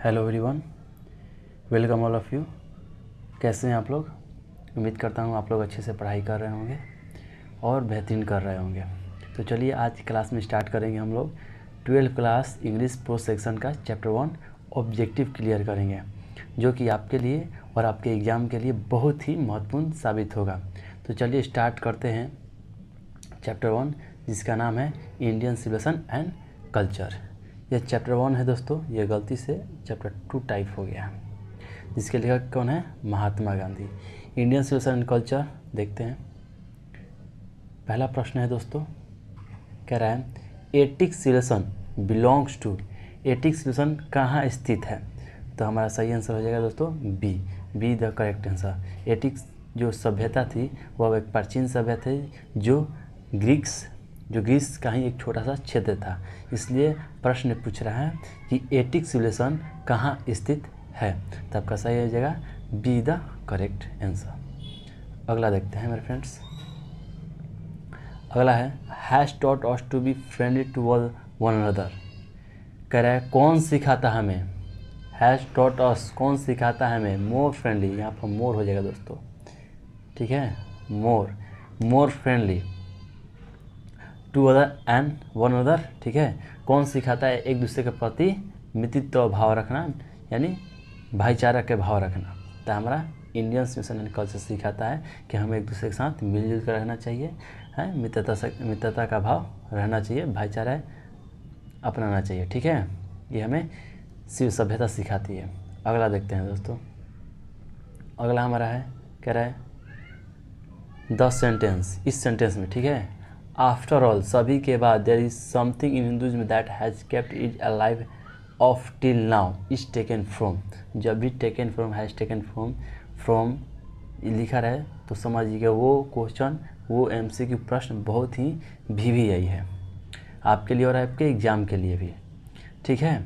Hello everyone, welcome all of you. कैसे हैं आप लोग? उम्मीद करता हूँ आप लोग अच्छे से पढ़ाई कर रहे होंगे और बेहतरीन कर रहे होंगे। तो चलिए आज की क्लास में स्टार्ट करेंगे हम लोग 12th class English post section का चैप्टर 1 ऑब्जेक्टिव क्लियर करेंगे, जो कि आपके लिए और आपके एग्ज़ाम के लिए बहुत ही महत्वपूर्ण साबित होगा। तो चलिए स्टार्ट करते हैं चैप्टर 1, जिसका नाम है इंडियन सिविलाइजेशन एंड कल्चर। यह चैप्टर 1 है दोस्तों, ये गलती से चैप्टर 2 टाइप हो गया, जिसके लेखक कौन है? Mahatma Gandhi. Indian civilisation and culture देखते हैं। पहला प्रश्न है दोस्तों, कह रहा है Attic civilization belongs to. Attic civilization कहाँ स्थित है? तो हमारा सही आंसर हो जाएगा दोस्तों B the correct answer. Attic जो सभ्यता थी वह एक प्राचीन सभ्यता थी जो ग्रीस का ही एक छोटा सा क्षेत्र था। इसलिए प्रश्न पूछ रहा है कि एटिक सिविलाइजेशन कहाँ स्थित है, तो आपका सही हो जाएगा बी द करेक्ट आंसर। अगला देखते हैं मेरे फ्रेंड्स। अगला है has taught us to be friendly toward one another. कह रहा है कौन सिखाता हमें? हैज़ टॉट अस कौन सिखाता है हमें? मोर फ्रेंडली, यहाँ पर मोर हो जाएगा दोस्तों, ठीक है। More friendly to other and one other, ठीक है। कौन सिखाता है एक दूसरे के प्रति मित्रत्व भाव रखना, यानी भाईचारा के भाव रखना। तो हमारा इंडियन सिविलाइजेशन एंड कल्चर सिखाता है कि हमें एक दूसरे के साथ मिलजुल कर रहना चाहिए, है मित्रता का भाव रहना चाहिए, भाईचारा अपनाना चाहिए, ठीक है। ये हमें शिव सभ्यता सिखाती है। अगला देखते हैं दोस्तों। अगला हमारा है, कह रहा है द सेंटेंस, इस सेंटेंस में, ठीक है, आफ्टर ऑल सभी के बाद there is something in Hinduism that has kept it alive of till now is taken from. जब भी taken from, has taken from लिखा रहे तो समझिएगा वो क्वेश्चन, वो MCQ प्रश्न बहुत ही VVI है आपके लिए और आपके एग्ज़ाम के लिए भी, ठीक है।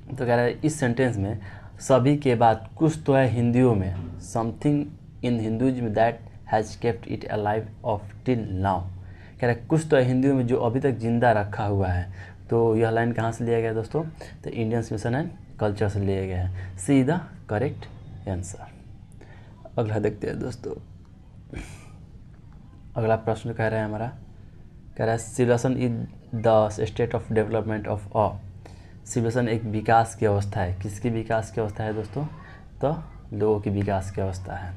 तो कह रहा है इस सेंटेंस में सभी के बाद कुछ तो है हिंदियों में, something in Hinduism that has kept it alive of till now. कह रहा है कुछ तो है हिंदियों में जो अभी तक जिंदा रखा हुआ है। तो यह लाइन कहाँ से लिया गया दोस्तों? तो इंडियन सिविलाइजेशन एंड कल्चर से लिया गया है। सी द करेक्ट आंसर। अगला देखते हैं दोस्तों। अगला प्रश्न कह रहा है हमारा, कह रहा है civilisation is the state of development of a. Civilisation एक विकास की अवस्था है। किसकी विकास की अवस्था है दोस्तों? तो लोगों की विकास की अवस्था है।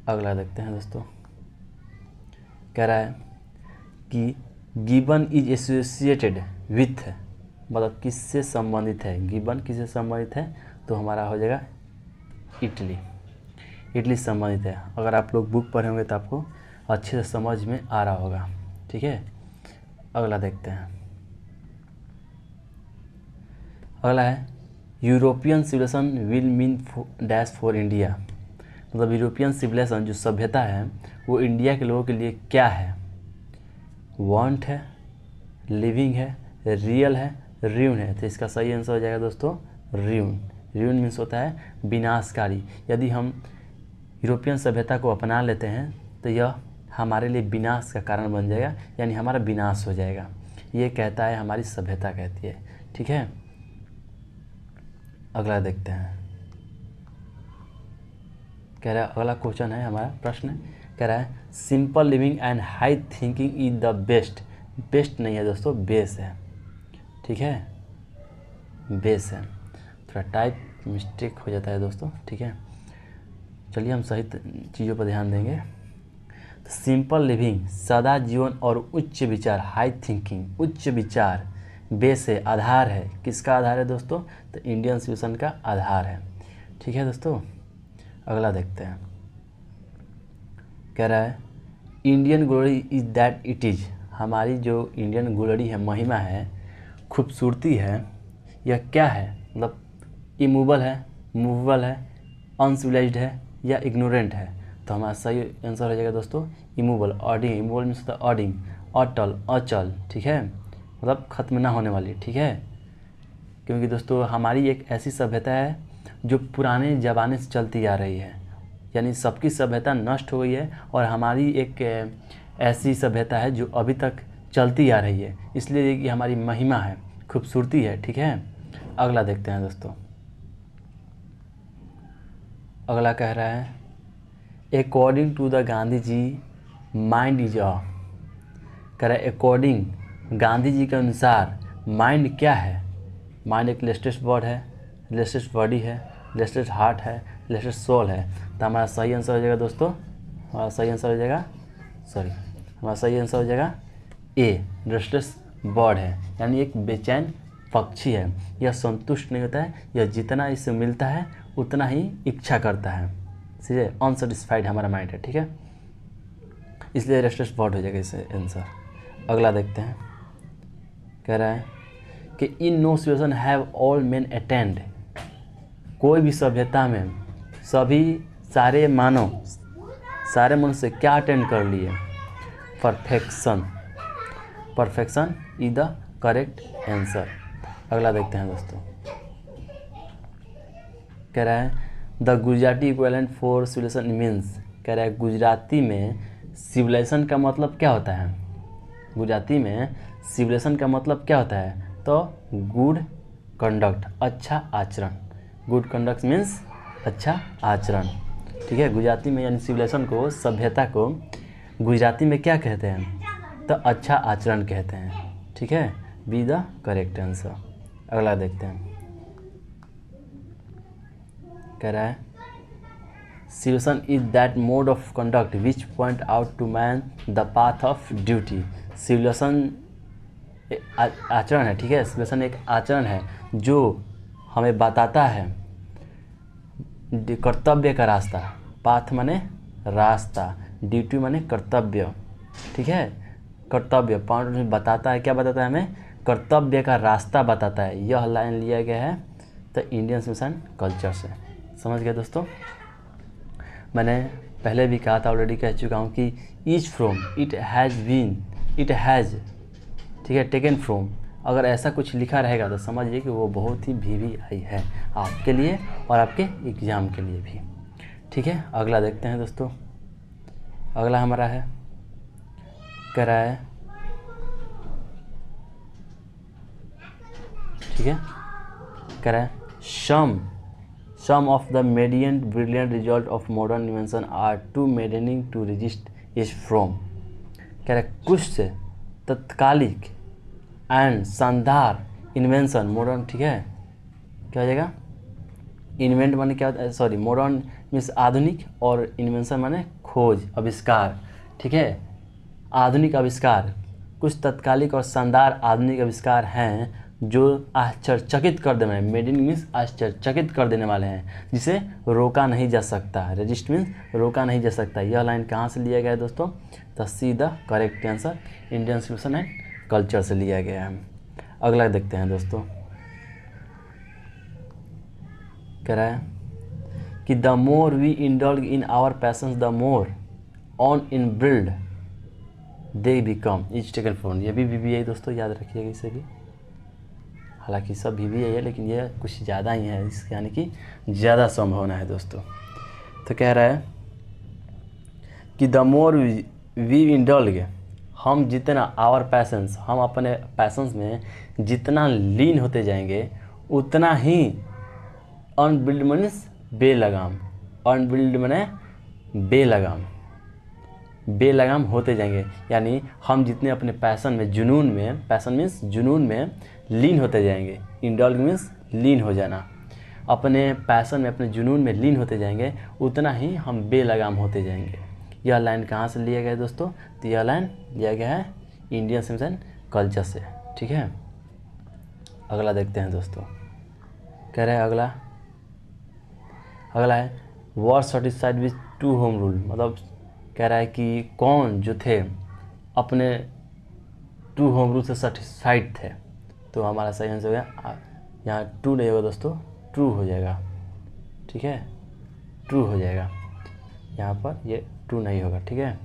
अगला देखते हैं दोस्तों। कह रहा है कि गिबन इज एसोसिएटेड विथ, मतलब किससे संबंधित है? गिबन किससे संबंधित है? तो हमारा हो जाएगा इटली संबंधित है। अगर आप लोग बुक पढ़े होंगे तो आपको अच्छे से समझ में आ रहा होगा, ठीक है। अगला देखते हैं। अगला है European civilisation will mean dash for India. मतलब यूरोपियन सिविलाइजेशन जो सभ्यता है वो इंडिया के लोगों के लिए क्या है? वांट है, लिविंग है, रियल है, र्यून है। तो इसका सही आंसर हो जाएगा दोस्तों र्यून। र्यून मीन्स होता है विनाशकारी। यदि हम यूरोपियन सभ्यता को अपना लेते हैं तो यह हमारे लिए विनाश का कारण बन जाएगा, यानी हमारा विनाश हो जाएगा। ये कहता है हमारी सभ्यता कहती है, ठीक है। अगला देखते हैं। कह रहा है अगला क्वेश्चन है हमारा प्रश्न, कह रहा है simple living and high thinking is the best. Best नहीं है दोस्तों, बेस है, ठीक है, बेस है। थोड़ा टाइप मिस्टेक हो जाता है दोस्तों, ठीक है। चलिए हम सही चीज़ों पर ध्यान देंगे। तो सिंपल लिविंग सादा जीवन और उच्च विचार, हाई थिंकिंग उच्च विचार, बेस है, आधार है। किसका आधार है दोस्तों? तो इंडियन सिविलाइजेशन का आधार है, ठीक है दोस्तों। अगला देखते हैं। कह रहा है Indian glory is that it is. हमारी जो इंडियन ग्लोरी है, महिमा है, खूबसूरती है, यह क्या है? मतलब इमूवेबल है, मूवेबल है, अनसिविलाइज्ड है या इग्नोरेंट है? तो हमारा सही आंसर हो जाएगा दोस्तों इमूवेबल। ऑडिंग, इमूवेबल मीन्स होता है ऑडिंग, अटल, अचल, ठीक है, मतलब खत्म ना होने वाली, ठीक है। क्योंकि दोस्तों हमारी एक ऐसी सभ्यता है जो पुराने ज़माने से चलती आ रही है, यानी सबकी सभ्यता नष्ट हो गई है और हमारी एक ऐसी सभ्यता है जो अभी तक चलती आ रही है। इसलिए कि हमारी महिमा है, खूबसूरती है, ठीक है। अगला देखते हैं दोस्तों। अगला कह रहा है according to the Gandhi ji mind is a, कह रहा है अकॉर्डिंग गांधी जी के अनुसार माइंड क्या है। माइंड एक लेटेस्ट वर्ड है, लेटेस्ट बॉडी है, लेटेस्ट हार्ट है, लेटेस्ट सोल है। तो हमारा सही आंसर हो जाएगा दोस्तों, हमारा सही आंसर हो जाएगा हमारा सही आंसर हो जाएगा ए, रेस्टलेस बर्ड है, यानी एक बेचैन पक्षी है। यह संतुष्ट नहीं होता है, यह जितना इससे मिलता है उतना ही इच्छा करता है। सीधे अनसेटिस्फाइड हमारा माइंड है, ठीक है, इसलिए रेस्टलेस बर्ड हो जाएगा इससे आंसर। अगला देखते हैं, कह रहा है कि in know situation have all main attend, कोई भी सभ्यता में सभी सारे मनुष्य क्या अटेंड कर लिए, perfection. Perfection is the correct answer. अगला देखते हैं दोस्तों, कह रहा है the Gujarati equivalent for civilisation means, कह रहा है गुजराती में सिविलाइजेशन का मतलब क्या होता है। गुजराती में सिविलाइजेशन का मतलब क्या होता है, तो गुड कंडक्ट, अच्छा आचरण। गुड कंडक्ट मीन्स अच्छा आचरण, ठीक है। गुजराती में यानी सिविलाइजेशन को, सभ्यता को गुजराती में क्या कहते हैं, तो अच्छा आचरण कहते हैं, ठीक है, बी द करेक्ट आंसर। अगला देखते हैं, कह रहा है civilisation is that mode of conduct which point out to man the path of duty. Civilisation आचरण है, ठीक है, सिविलाइजेशन एक आचरण है जो हमें बताता है कर्तव्य का रास्ता। पाथ माने रास्ता, ड्यूटी माने कर्तव्य, ठीक है, कर्तव्य पॉइंट में बताता है, क्या बताता है हमें, कर्तव्य का रास्ता बताता है। यह लाइन लिया गया है तो इंडियन मिशन कल्चर से। समझ गए दोस्तों। मैंने पहले भी कहा था, ऑलरेडी कह चुका हूँ कि each from, it has been, it has, ठीक है, टेकन फ्रॉम, अगर ऐसा कुछ लिखा रहेगा तो समझिए कि वो बहुत ही VVI है आपके लिए और आपके एग्ज़ाम के लिए भी, ठीक है। अगला देखते हैं दोस्तों, अगला हमारा है, कह रहा है, ठीक है, कह रहा है some of the mediant brilliant result of modern invention are too maddening to resist is from. कह रहा है कुछ से तत्कालिक एंड शानदार इन्वेंशन, मॉडर्न, ठीक है, क्या हो जाएगा, इन्वेंट माने क्या होता है, सॉरी, मॉडर्न मीन्स आधुनिक और इन्वेंशन माने खोज, आविष्कार, ठीक है, आधुनिक आविष्कार। कुछ तत्कालिक और शानदार आधुनिक आविष्कार हैं जो आश्चर्यचकित कर देने वाले, मेड इन मीन्स आश्चर्यचकित कर देने वाले हैं, जिसे रोका नहीं जा सकता। रजिस्ट मीन्स रोका नहीं जा सकता। यह लाइन कहाँ से लिया गया है दोस्तों, तो see the correct answer Indian civilisation and culture से लिया गया है। अगला देखते हैं दोस्तों, कह रहा है कि the more we indulge in our passions the more on in build they become is taken from. ये भी VVI दोस्तों, याद रखिएगा इसे भी, हालांकि सब VVI है लेकिन ये कुछ ज़्यादा ही है, इसके यानी कि ज़्यादा संभावना है दोस्तों। तो कह रहा है कि द मोर वी इंडल्ज, हम जितना आवर पैशंस, हम अपने पैशंस में जितना लीन होते जाएंगे उतना ही अनबिल्ड मीन्स बेलगाम, अनबिल्ड माने बेलगाम होते जाएंगे। यानी हम जितने अपने पैशन में, जुनून में, पैशन मीन्स जुनून में लीन होते जाएंगे, इंडल्ज मीन्स लीन हो जाना, अपने पैशन में, अपने जुनून में लीन होते जाएंगे उतना ही हम बेलगाम होते जाएंगे। यह लाइन कहाँ से लिया गया है दोस्तों, तो यह लाइन लिया गया है इंडियन सिविलाइजेशन कल्चर से, ठीक है। अगला देखते हैं दोस्तों, कह रहे हैं अगला है वर सेटिस्फाइड विथ 2 होम रूल, मतलब कह रहा है कि कौन जो थे अपने 2 होम रूल से सेटिस्फाइड थे। तो हमारा सही आंसर हो गया, यहाँ 2 नहीं होगा दोस्तों, ट्रू हो जाएगा, ठीक है, ट्रू हो जाएगा, यहाँ पर ये 2 नहीं होगा, ठीक है,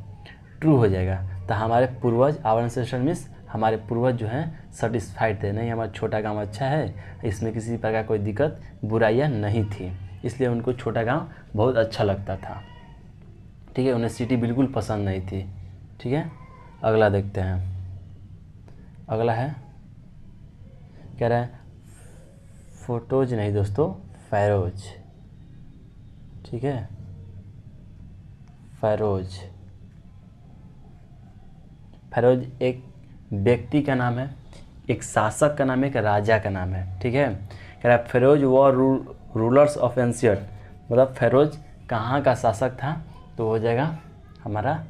ट्रू हो जाएगा। तो हमारे पूर्वज, आवर एंसेस्टर मीन्स हमारे पूर्वज जो हैं सेटिस्फाइड थे, नहीं हमारा छोटा गांव अच्छा है, इसमें किसी प्रकार कोई दिक्कत बुराइयां नहीं थी, इसलिए उनको छोटा गांव बहुत अच्छा लगता था, ठीक है, उन्हें सिटी बिल्कुल पसंद नहीं थी, ठीक है। अगला देखते हैं, अगला है, कह रहा है फोटोज नहीं दोस्तों, फैरोज, ठीक है, फेरोज। फेरोज एक व्यक्ति का नाम है, एक शासक का नाम है, एक राजा का नाम है। ठीक है, कह रहा है Feroz war rulers of ancient, मतलब फेरोज कहाँ का शासक था, तो हो जाएगा हमारा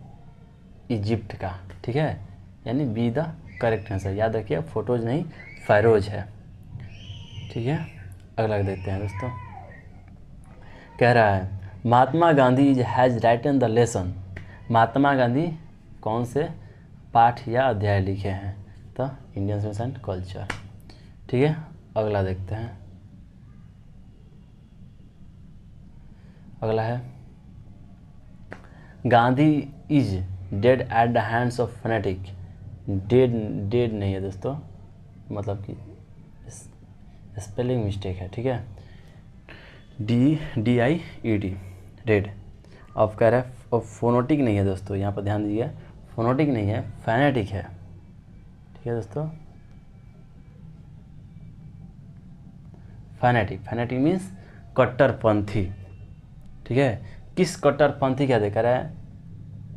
इजिप्ट का। ठीक है, यानी बी द करेक्ट आंसर। याद रखिए फोटोज नहीं, फेरोज है। ठीक है, अगला देखते हैं दोस्तों। कह रहा है Mahatma Gandhi has written the lesson. Mahatma Gandhi कौन से पाठ या अध्याय लिखे हैं, तो इंडियन सोसाइटी एंड कल्चर। ठीक है, अगला देखते हैं। अगला है Gandhi is dead at the hands of fanatic. Dead नहीं है दोस्तों, मतलब कि स्पेलिंग मिस्टेक है। ठीक है, DIED डेड। अब कह रहा है अब फोनोटिक नहीं है दोस्तों, यहाँ पर ध्यान दीजिए, फोनोटिक नहीं है, फैनेटिक है। ठीक है दोस्तों, फैनेटिक मीन्स कट्टरपंथी। ठीक है, किस कट्टरपंथी क्या कह रहा है,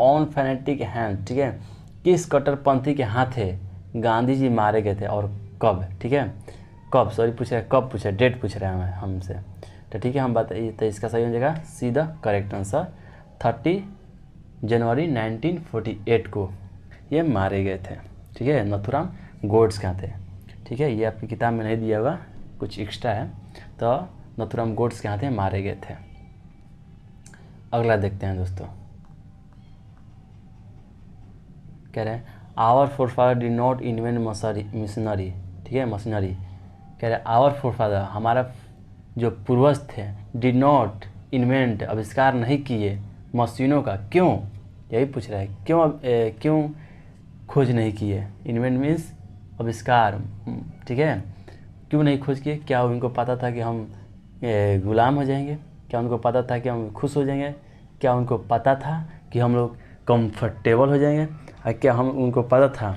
ऑन फैनेटिक हैंड। ठीक है, किस कट्टरपंथी के हाथे गांधी जी मारे गए थे और कब। ठीक है, कब, सॉरी पूछ रहे हैं, कब पूछ रहे हैं, डेट पूछ रहे हैं हमसे। तो ठीक है, हम बताइए, तो इसका सही हो जाएगा सी द करेक्ट आंसर। 30 जनवरी 1948 को ये मारे गए थे। ठीक है, नथुराम गोड्स कहाँ थे। ठीक है, ये आपकी किताब में नहीं दिया होगा, कुछ एक्स्ट्रा है, तो नथुराम गोड्स के हाथे मारे गए थे। अगला देखते हैं दोस्तों। कह रहे हैं our forefather did not invent machinery. ठीक है, मशीनरी। कह रहे हैं आवर फोरफादर, हमारा जो पूर्वज थे, डिड नॉट इन्वेंट, आविष्कार नहीं किए मशीनों का। क्यों, यही पूछ रहा है, क्यों खोज नहीं किए। इन्वेंट मीन्स आविष्कार। ठीक है, क्यों नहीं खोज किए, क्या उनको पता था कि हम गुलाम हो जाएंगे, क्या उनको पता था कि हम खुश हो जाएंगे, क्या उनको पता था कि हम लोग कंफर्टेबल हो जाएंगे, और क्या उनको पता था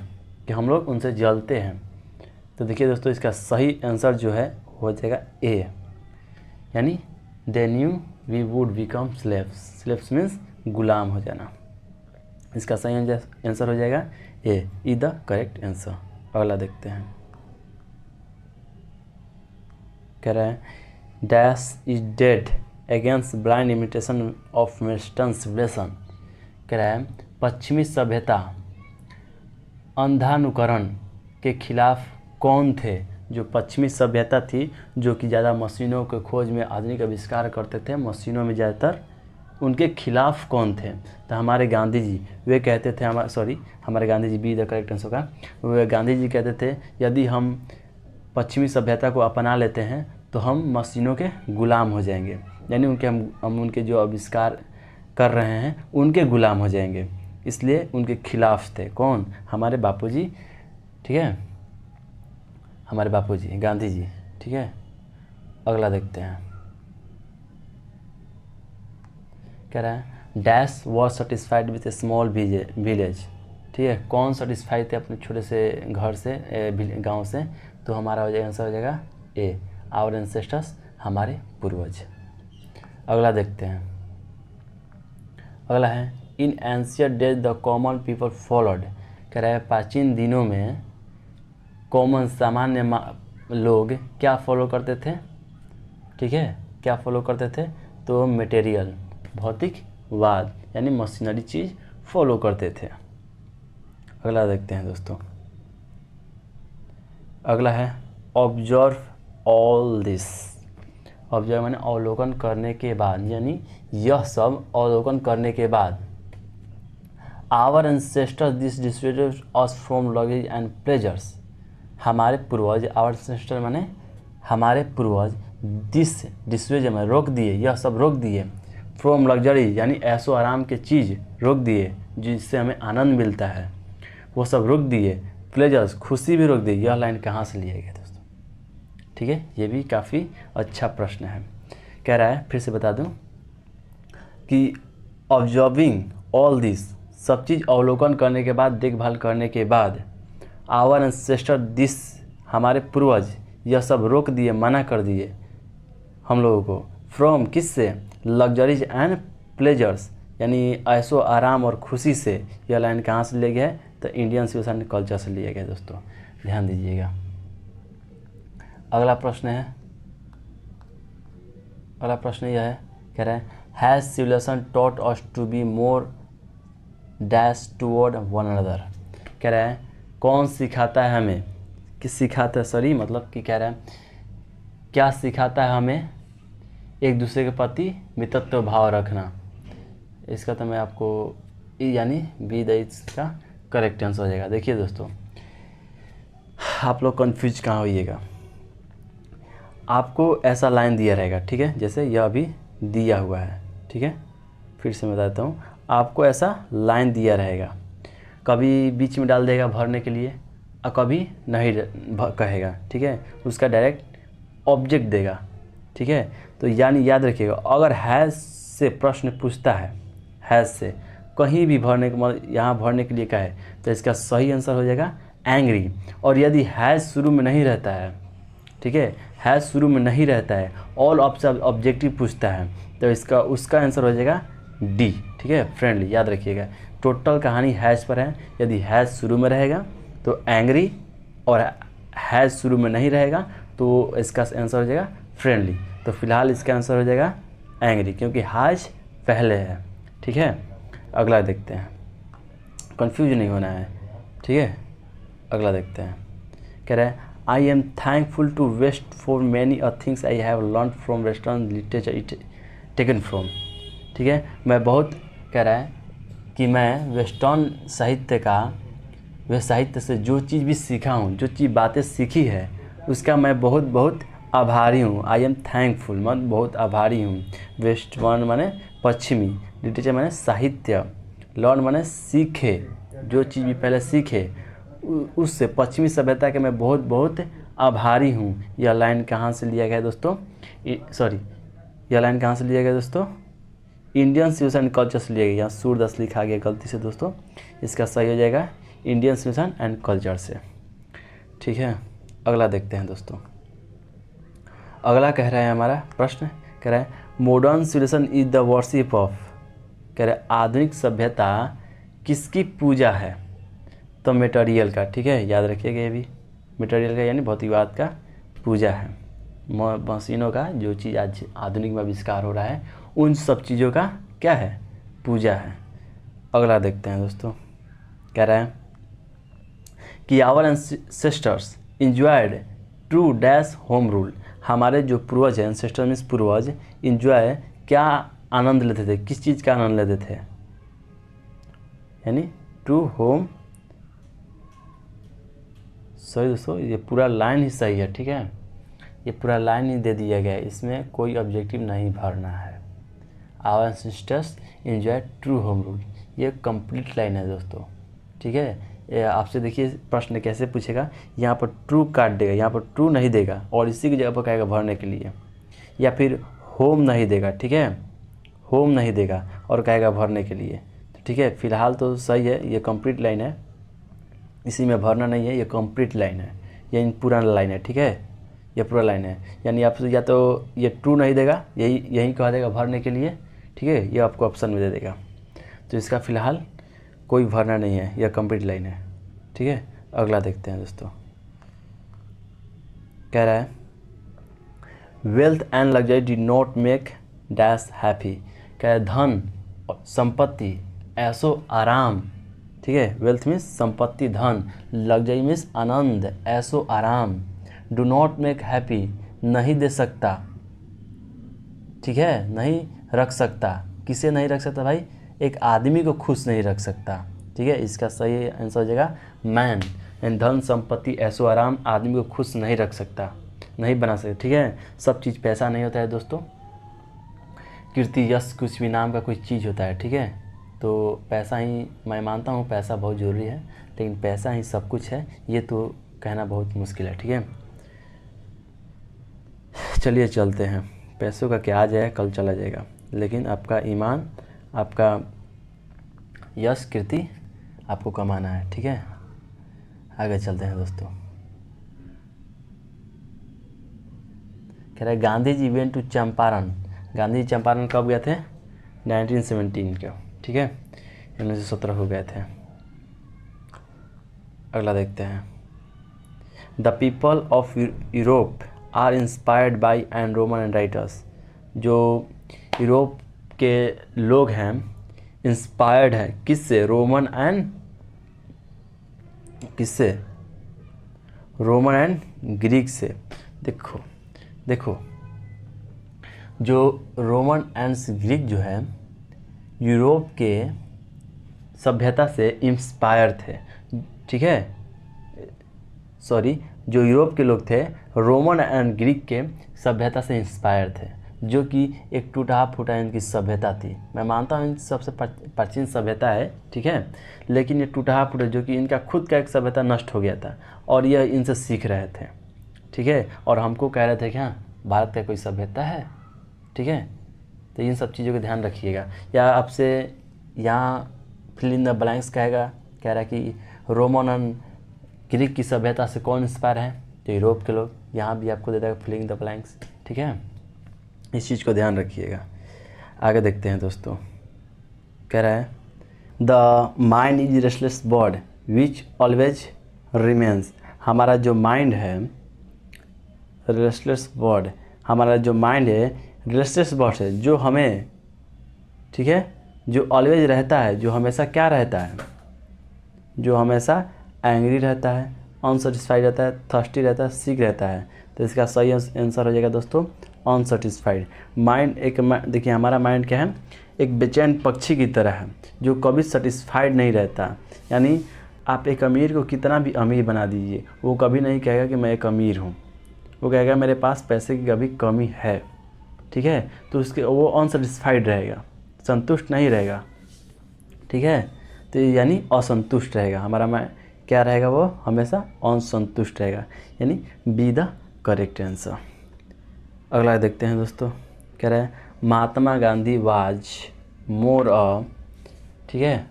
कि हम लोग उनसे जलते हैं। तो देखिए दोस्तों, इसका सही आंसर जो है हो जाएगा ए, यानी they knew we would become slaves. Slaves means गुलाम हो जाना। इसका सही आंसर हो जाएगा A, is the correct answer. अगला देखते हैं। कह रहा है dash is dead against blind imitation of western civilization. कह रहा है पश्चिमी सभ्यता अंधानुकरण के खिलाफ कौन थे। जो पश्चिमी सभ्यता थी, जो कि ज़्यादा मशीनों के खोज में आधुनिक आविष्कार करते थे, मशीनों में ज़्यादातर, उनके खिलाफ कौन थे, तो हमारे गांधी जी। वे कहते थे, हमारे Gandhi ji, B the correct answer का। वे गांधी जी कहते थे यदि हम पश्चिमी सभ्यता को अपना लेते हैं तो हम मशीनों के गुलाम हो जाएंगे, यानी हम उनके जो आविष्कार कर रहे हैं उनके गुलाम हो जाएंगे, इसलिए उनके खिलाफ थे। कौन, हमारे बापूजी। ठीक है, हमारे बापूजी गांधी जी। ठीक है, अगला देखते हैं। कह रहा है dash was satisfied with A small village. ठीक है, कौन सेटिस्फाइड थे अपने छोटे से घर से, गांव से, तो हमारा हो जाएगा आंसर हो जाएगा ए, आवर एंसेस्टर्स, हमारे पूर्वज। अगला देखते हैं। अगला है in ancient days the common people followed. कह रहा है प्राचीन दिनों में कॉमन सामान्य लोग क्या फॉलो करते थे। ठीक है, क्या फॉलो करते थे, तो मटेरियल, भौतिकवाद, यानी मशीनरी चीज़ फॉलो करते थे। अगला देखते हैं दोस्तों। अगला है ऑब्जर्व ऑल दिस। ऑब्जर्व माने अवलोकन करने के बाद, यानी यह सब अवलोकन करने के बाद। Our ancestors this distributed us from luxury and pleasures. हमारे पूर्वज, आवर एंसेस्टर माने हमारे पूर्वज, दिस डिस्ट्रीब्यूट में रोक दिए, यह सब रोक दिए, फ्रॉम लग्जरी यानी ऐशो आराम के चीज़ रोक दिए जिससे हमें आनंद मिलता है, वो सब रोक दिए, प्लेजर्स खुशी भी रोक दी। यह लाइन कहाँ से लिया गया दोस्तों। ठीक है, ये भी काफ़ी अच्छा प्रश्न है। कह रहा है, फिर से बता दूं कि ऑब्जर्विंग ऑल दिस, सब चीज़ अवलोकन करने के बाद, देखभाल करने के बाद, आवर एंसेस्टर दिस, हमारे पूर्वज, यह सब रोक दिए, मना कर दिए हम लोगों को, फ्रॉम किससे, लग्जरीज एंड प्लेजर्स, यानी ऐशो आराम और खुशी से। यह लाइन कहाँ से लिया गया है, तो इंडियन सिविल एंड कल्चर से लिया गया है दोस्तों, ध्यान दीजिएगा। अगला प्रश्न है, अगला प्रश्न यह है, कह रहा है has civilisation taught us to be more dash toward one another. कह रहा है कौन सिखाता है हमें, किस सिखाता है, सॉरी मतलब कि कह रहा है क्या सिखाता है हमें एक दूसरे के प्रति मित्रत्व भाव रखना। इसका तो मैं आपको यानी बी द इसका करेक्ट आंसर हो जाएगा। देखिए दोस्तों, आप लोग कंफ्यूज कहाँ होइएगा, आपको ऐसा लाइन दिया रहेगा, ठीक है, जैसे यह अभी दिया हुआ है, ठीक है, फिर से मैं बताता हूँ, आपको ऐसा लाइन दिया रहेगा, कभी बीच में डाल देगा भरने के लिए और कभी नहीं कहेगा, ठीक है, उसका डायरेक्ट ऑब्जेक्ट देगा, ठीक है। तो यानी याद रखिएगा, अगर हैज़ से प्रश्न पूछता है, हैज़ से कहीं भी भरने के यहाँ भरने के लिए कहे, तो इसका सही आंसर हो जाएगा एंग्री। और यदि हैज़ शुरू में नहीं रहता है, ठीक है, हैज़ शुरू में नहीं रहता है, ऑल ऑब्जेक्टिव पूछता है, तो इसका उसका आंसर हो जाएगा डी, ठीक है, फ्रेंडली। याद रखिएगा, टोटल कहानी हैज़ पर है, यदि हैज़ शुरू में रहेगा तो एंग्री, और हैज़ शुरू में नहीं रहेगा तो इसका आंसर हो जाएगा फ्रेंडली। तो फिलहाल इसका आंसर हो जाएगा एंग्री, क्योंकि हैज़ पहले है, ठीक है। अगला देखते हैं, कंफ्यूज नहीं होना है, ठीक है। अगला देखते हैं, कह रहा है I am thankful to West for many things I have learn from western literature it taken from, ठीक है। मैं बहुत, कह रहा है कि मैं वेस्टर्न साहित्य का, वे साहित्य से जो चीज़ भी सीखा हूँ, जो चीज़ बातें सीखी है, उसका मैं बहुत बहुत आभारी हूँ। आई एम थैंकफुल मैं बहुत आभारी हूँ। वेस्टर्न माने पश्चिमी, लिटरेचर माने साहित्य, लर्न माने सीखे, जो चीज़ भी पहले सीखे उससे, पश्चिमी सभ्यता के मैं बहुत बहुत आभारी हूँ। यह लाइन कहाँ से लिया गया दोस्तों, सॉरी, यह लाइन कहाँ से लिया गया दोस्तों, इंडियन सिविल एंड कल्चर से लिया गया। यहाँ सूरदास लिखा गया गलती से दोस्तों, इसका सही हो जाएगा इंडियन सिविल एंड कल्चर से, ठीक है। अगला देखते हैं दोस्तों, अगला कह रहा है हमारा प्रश्न, कह रहा है modern civilisation is the worship of, कह रहा है आधुनिक सभ्यता किसकी पूजा है, तो मटेरियल का, ठीक है, याद रखिएगा, ये भी मटेरियल का यानी भौतिकवाद का पूजा है। मशीनों का जो चीज़ आज आधुनिक में आविष्कार हो रहा है, उन सब चीज़ों का क्या है, पूजा है। अगला देखते हैं दोस्तों, कह रहा है कि our ancestors enjoyed true dash home rule, हमारे जो पूर्वज हैं, एंसेस्टर मीन्स पूर्वज, इंजॉय क्या आनंद लेते थे, किस चीज़ का आनंद लेते थे, यानी ट्रू होम, सही दोस्तों, ये पूरा लाइन ही सही है, ठीक है, ये पूरा लाइन ही दे दिया गया है, इसमें कोई ऑब्जेक्टिव नहीं भरना है। Our ancestors enjoy true home rule, ये कंप्लीट लाइन है दोस्तों, ठीक है। ये आपसे देखिए प्रश्न कैसे पूछेगा, यहाँ पर ट्रू काट देगा, यहाँ पर ट्रू नहीं देगा और इसी की जगह पर कहेगा भरने के लिए, या फिर होम नहीं देगा, ठीक है, होम नहीं देगा और कहेगा भरने के लिए, ठीक है। फिलहाल तो सही है, ये कंप्लीट लाइन है, इसी में भरना नहीं है, ये कंप्लीट लाइन है, ये पूरा लाइन है, ठीक है, ये पूरा लाइन है। यानी आप या तो ये ट्रू नहीं देगा, यही कह देगा भरने के लिए, ठीक है, ये आपको ऑप्शन में दे देगा। तो इसका फ़िलहाल कोई भरना नहीं है, यह कंप्लीट लाइन है, ठीक है। अगला देखते हैं दोस्तों, कह रहा है wealth and luxury did not make dash happy, कह रहा है धन, संपत्ति, ऐशो आराम, ठीक है, वेल्थ मीन्स संपत्ति धन, लग्जरी मीन्स आनंद, ऐशो आराम, डू नॉट मेक हैप्पी नहीं दे सकता, ठीक है, नहीं रख सकता, किसे नहीं रख सकता भाई, एक आदमी को खुश नहीं रख सकता, ठीक है। इसका सही आंसर हो जाएगा मैन, एंड धन संपत्ति ऐशो आराम आदमी को खुश नहीं रख सकता, नहीं बना सकता, ठीक है। सब चीज़ पैसा नहीं होता है दोस्तों, कीर्ति यश कुछ भी नाम का कोई चीज़ होता है, ठीक है। तो पैसा ही, मैं मानता हूँ पैसा बहुत ज़रूरी है, लेकिन पैसा ही सब कुछ है ये तो कहना बहुत मुश्किल है, ठीक है। चलिए चलते हैं, पैसों का क्या आज है कल चला जाएगा, लेकिन आपका ईमान, आपका यश कीर्ति आपको कमाना है, ठीक है। आगे चलते हैं दोस्तों, कह रहा है गांधी जी वेंट टू चंपारण, गांधी जी चंपारण कब गए थे? 1917 के, ठीक है, 1917 को गए थे। अगला देखते हैं। The people of Europe are inspired by and Roman and writers. जो यूरोप के लोग हैं इंस्पायर्ड हैं किससे? रोमन एंड किससे? रोमन एंड ग्रीक से। देखो देखो, जो रोमन एंड ग्रीक जो है यूरोप के सभ्यता से इंस्पायर थे, ठीक है, सॉरी, जो यूरोप के लोग थे रोमन एंड ग्रीक के सभ्यता से इंस्पायर थे, जो कि एक टूटा फूटा इनकी सभ्यता थी। मैं मानता हूँ इनकी सबसे प्राचीन सभ्यता है, ठीक है, लेकिन ये टूटा फूटा जो कि इनका खुद का एक सभ्यता नष्ट हो गया था और यह इनसे सीख रहे थे, ठीक है, और हमको कह रहे थे कि हाँ भारत का कोई सभ्यता है, ठीक है। तो इन सब चीज़ों का ध्यान रखिएगा। या आपसे यहाँ फिल इन द ब्लैंक्स कह रहा है कि रोमन एंड ग्रीक की सभ्यता से कौन इंस्पायर है? तो यूरोप के लोग। यहाँ भी आपको दे देगा फिलिंग द ब्लैंक्स, ठीक है, इस चीज़ को ध्यान रखिएगा। आगे देखते हैं दोस्तों, कह रहा है the mind is restless bird which always remains. हमारा जो माइंड है रेस्टलेस बर्ड, हमारा जो माइंड है रेस्टलेस बर्ड है, जो हमें, ठीक है, जो ऑलवेज रहता है, जो हमेशा क्या रहता है? जो हमेशा एंग्री रहता है, अनसेटिस्फाइड रहता है, थर्स्टी रहता है, सिक रहता है। तो इसका सही आंसर हो जाएगा दोस्तों अनसेटिस्फाइड। माइंड एक, देखिए हमारा माइंड क्या है? एक बेचैन पक्षी की तरह है जो कभी सेटिस्फाइड नहीं रहता। यानी आप एक अमीर को कितना भी अमीर बना दीजिए, वो कभी नहीं कहेगा कि मैं एक अमीर हूँ, वो कहेगा मेरे पास पैसे की कभी कमी है, ठीक है। तो उसके वो अनसेटिस्फाइड रहेगा, संतुष्ट नहीं रहेगा, ठीक है। तो यानी असंतुष्ट रहेगा। हमारा मैं क्या रहेगा? वो हमेशा असंतुष्ट रहेगा, यानी बी द करेक्ट आंसर। अगला देखते हैं दोस्तों, कह रहा है Mahatma Gandhi was more a, ठीक है,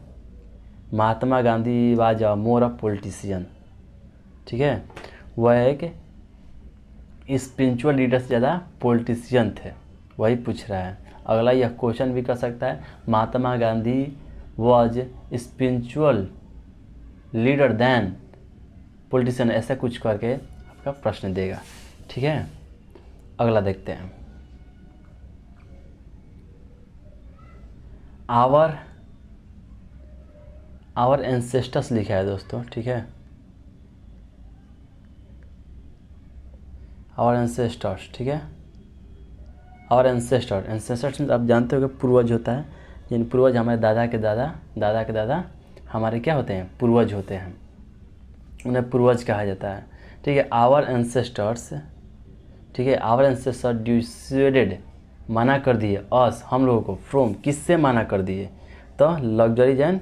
Mahatma Gandhi was a more a politician, ठीक है, वह एक स्पिरिचुअल लीडर से ज़्यादा पॉलिटिशियन थे, वही पूछ रहा है। अगला यह क्वेश्चन भी कर सकता है, Mahatma Gandhi was spiritual leader than politician, ऐसा कुछ करके आपका प्रश्न देगा, ठीक है। अगला देखते हैं, आवर एंसेस्टर्स लिखा है दोस्तों, ठीक है, आवर एंसेस्टर्स, ठीक है, आवर एंसेस्टर्स आप जानते हो कि पूर्वज होता है, यानी पूर्वज हमारे दादा के दादा, दादा के दादा हमारे क्या होते हैं? पूर्वज होते हैं, उन्हें पूर्वज कहा जाता है, ठीक है। आवर एंसेस्टर्स, ठीक है, आवर एंसेस्टर डिसाइडेड, मना कर दिए, अस हम लोगों को, फ्रॉम किससे मना कर दिए? तो लग्जरीज एंड,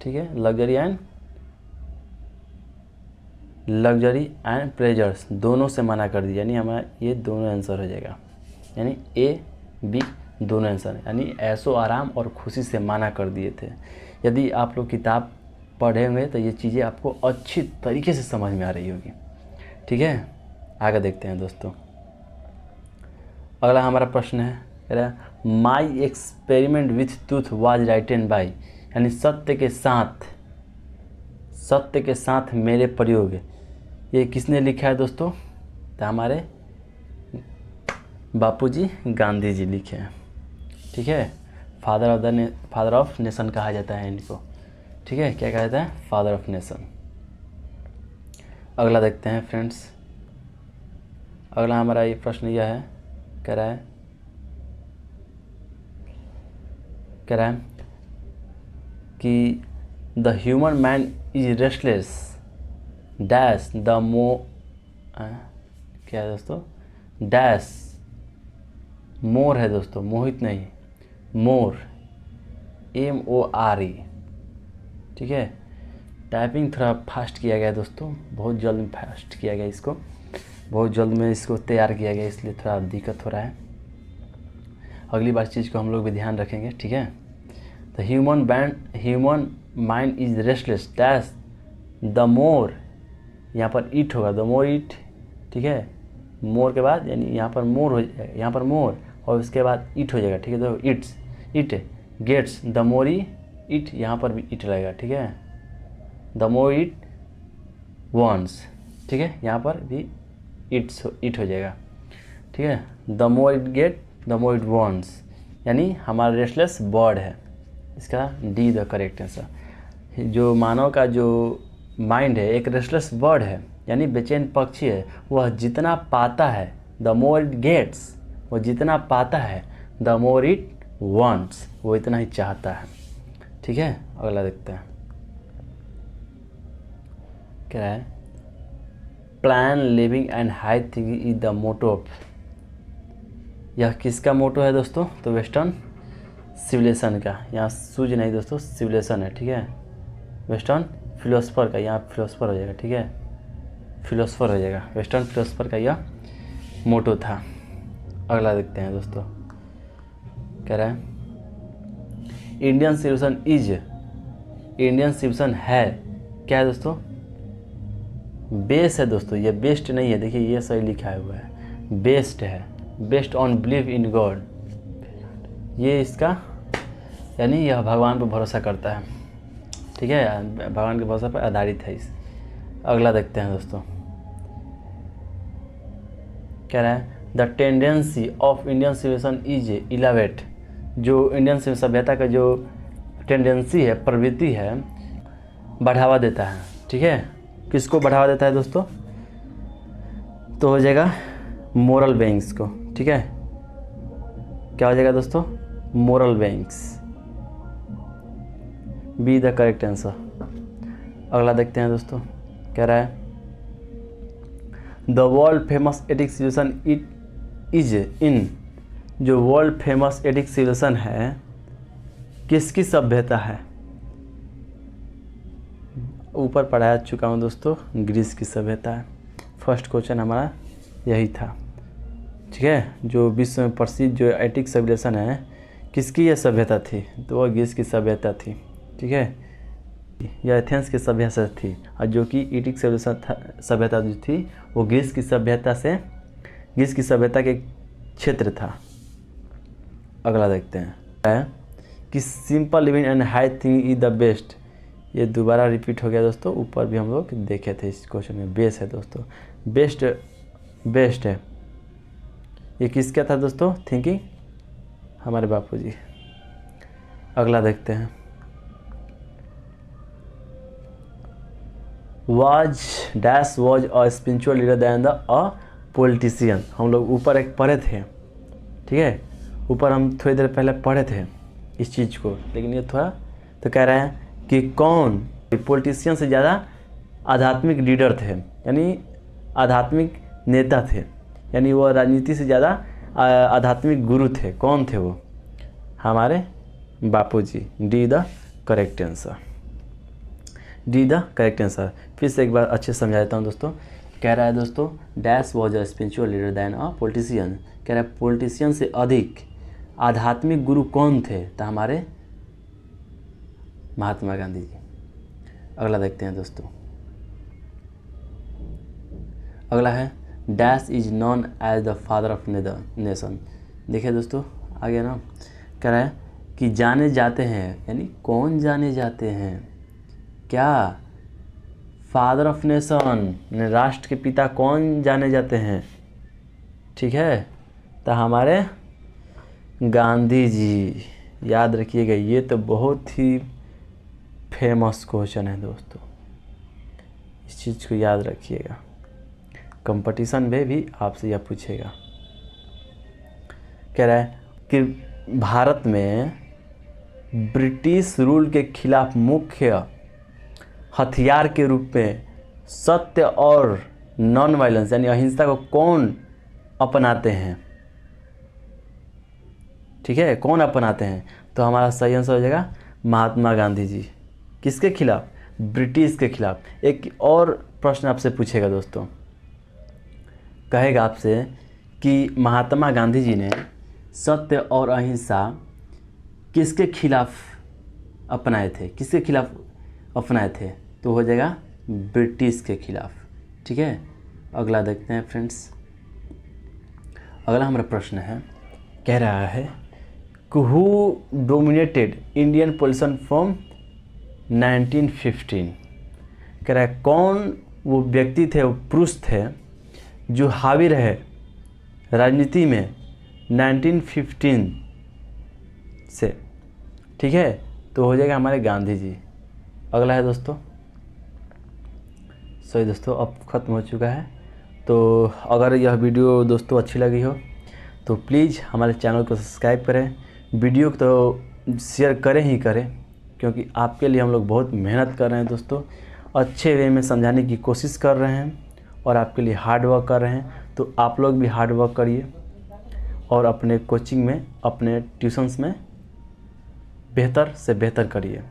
ठीक है, लग्जरी एंड प्लेजर्स दोनों से मना कर दिया, यानी हमारा ये दोनों आंसर हो जाएगा, यानी ए बी दोनों आंसर, यानी ऐशो आराम और खुशी से मना कर दिए थे। यदि आप लोग किताब पढ़े होंगे तो ये चीज़ें आपको अच्छी तरीके से समझ में आ रही होगी, ठीक है। आगे देखते हैं दोस्तों, अगला हमारा प्रश्न है, कह रहा है my experiment with truth was written by, यानी सत्य के साथ मेरे प्रयोग, ये किसने लिखा है दोस्तों? तो हमारे बापूजी गांधी जी लिखे हैं, ठीक है। फादर ऑफ नेशन कहा जाता है इनको, ठीक है, क्या कहा जाता है? Father of nation. अगला देखते हैं फ्रेंड्स, अगला हमारा ये प्रश्न यह है, कह रहा है कि the human man is restless dash the क्या है दोस्तों? डैश मोर है दोस्तों, मोहित नहीं, मोर, MORE, ठीक है। टाइपिंग थोड़ा फास्ट किया गया दोस्तों, बहुत जल्द में फास्ट किया गया, इसको बहुत जल्द में इसको तैयार किया गया, इसलिए थोड़ा दिक्कत हो रहा है। अगली बार चीज़ को हम लोग भी ध्यान रखेंगे, ठीक है। तो human mind is restless dash the more, यहाँ पर इट होगा, द मोर इट, ठीक है, मोर के बाद यानी यहाँ पर मोर हो जाएगा, यहाँ पर मोर और उसके बाद इट हो जाएगा, ठीक है। तो it gets, the more it, यहाँ पर भी इट रहेगा, ठीक है। द मोर इट वॉन्ट्स, ठीक है, यहाँ पर भी इट हो जाएगा, ठीक है। The more it get, the more it wants, यानी हमारा रेस्टलेस बर्ड है, इसका डी द करेक्ट आंसर। जो मानव का जो माइंड है एक रेस्टलेस बर्ड है, यानी बेचैन पक्षी है। वह जितना पाता है, द मोर इट गेट्स, वो जितना पाता है, द मोर इट वांट्स, वो इतना ही चाहता है, ठीक है। अगला देखते हैं क्या है। Plain living and high thinking is the motto of, यह किसका मोटो है दोस्तों? तो वेस्टर्न सिविलाइजेशन का, यहाँ सूझ नहीं दोस्तों, सिविलाइजेशन है, ठीक है। वेस्टर्न फिलोसफर का, यहाँ फिलोसफर हो जाएगा, ठीक है, फिलोसफर हो जाएगा। वेस्टर्न फिलोसफर का यह मोटो था। अगला देखते हैं दोस्तों कह रहा है Indian civilisation is, Indian civilisation है क्या है दोस्तों? बेस है दोस्तों, ये बेस्ट नहीं है, देखिए ये सही लिखा हुआ है, बेस्ड है, based on believe in God, ये इसका यानी यह भगवान पर भरोसा करता है, ठीक है, भगवान के भरोसा पर आधारित है इस। अगला देखते हैं दोस्तों कह रहा है the tendency of Indian civilisation is elevate, जो इंडियन सभ्यता का जो टेंडेंसी है, प्रवृत्ति है, बढ़ावा देता है, ठीक है। किसको बढ़ावा देता है दोस्तों? तो हो जाएगा मोरल बैंक्स को, ठीक है। क्या हो जाएगा दोस्तों? Moral banks, B the correct answer. अगला देखते हैं दोस्तों कह रहा है the world famous ethic civilisation it is in, जो वर्ल्ड फेमस एथिक सिविलाइजेशन है किसकी सभ्यता है? ऊपर पढ़ाया चुका हूँ दोस्तों, ग्रीस की सभ्यता है। फर्स्ट क्वेश्चन हमारा यही था, ठीक है। जो विश्व में प्रसिद्ध जो एथिक सिविलाइजेशन है किसकी यह सभ्यता थी? तो वह ग्रीस की सभ्यता थी, ठीक है। यह एथेंस की सभ्यता थी, और जो कि एथिक सिविलाइजेशन सभ्यता जो थी वो ग्रीस की सभ्यता से, ग्रीस की सभ्यता के क्षेत्र था। अगला देखते हैं कि simple living and high thinking is the best, ये दोबारा रिपीट हो गया दोस्तों, ऊपर भी हम लोग देखे थे इस क्वेश्चन में। बेस है दोस्तों, बेस्ट है, ये किसका था दोस्तों? थिंकिंग हमारे बापूजी। अगला देखते हैं was a spiritual leader than the a politician, हम लोग ऊपर एक पढ़े थे, ठीक है, ऊपर हम थोड़ी देर पहले पढ़े थे इस चीज़ को, लेकिन ये थोड़ा तो कह रहे हैं कि कौन पॉलिटिशियन से ज़्यादा आध्यात्मिक लीडर थे, यानी आध्यात्मिक नेता थे, यानी वो राजनीति से ज़्यादा आध्यात्मिक गुरु थे। कौन थे वो? हमारे Bapuji, D the correct answer, D the correct answer. फिर से एक बार अच्छे से समझा देता हूँ दोस्तों। कह रहा है दोस्तों dash was a spiritual leader then a politician, कह रहा है पॉलिटिशियन से अधिक आध्यात्मिक गुरु कौन थे? तो हमारे महात्मा गांधी जी। अगला देखते हैं दोस्तों, अगला है dash is known as the father of nation. देखिए दोस्तों आगे ना कह रहा है कि जाने जाते हैं, यानी कौन जाने जाते हैं? क्या? फादर ऑफ नेशन, राष्ट्र के पिता कौन जाने जाते हैं? ठीक है, तो हमारे गांधी जी। याद रखिएगा, ये तो बहुत ही फेमस क्वेश्चन है दोस्तों, इस चीज़ को याद रखिएगा, कंपटीशन में भी आपसे यह पूछेगा। कह रहा है कि भारत में ब्रिटिश रूल के खिलाफ मुख्य हथियार के रूप में सत्य और नॉन वायलेंस यानी अहिंसा को कौन अपनाते हैं? ठीक है, कौन अपनाते हैं? तो हमारा सही आंसर हो जाएगा महात्मा गांधी जी। किसके खिलाफ? ब्रिटिश के खिलाफ। एक और प्रश्न आपसे पूछेगा दोस्तों, कहेगा आपसे कि महात्मा गांधी जी ने सत्य और अहिंसा किसके खिलाफ अपनाए थे? किसके खिलाफ अपनाए थे? तो हो जाएगा ब्रिटिश के खिलाफ। ठीक है, अगला देखते हैं फ्रेंड्स। अगला हमारा प्रश्न है, कह रहा है who dominated Indian politician from 1915। कह रहा है कौन वो व्यक्ति थे, वो पुरुष थे जो हावी रहे राजनीति में 1915 से। ठीक है, तो हो जाएगा हमारे गांधी जी। अगला है दोस्तों, सॉरी दोस्तों अब ख़त्म हो चुका है। तो अगर यह वीडियो दोस्तों अच्छी लगी हो तो प्लीज़ हमारे चैनल को सब्सक्राइब करें, वीडियो को तो शेयर करें ही करें, क्योंकि आपके लिए हम लोग बहुत मेहनत कर रहे हैं दोस्तों, अच्छे वे में समझाने की कोशिश कर रहे हैं और आपके लिए हार्ड वर्क कर रहे हैं। तो आप लोग भी हार्ड वर्क करिए और अपने कोचिंग में, अपने ट्यूशन्स में बेहतर से बेहतर करिए।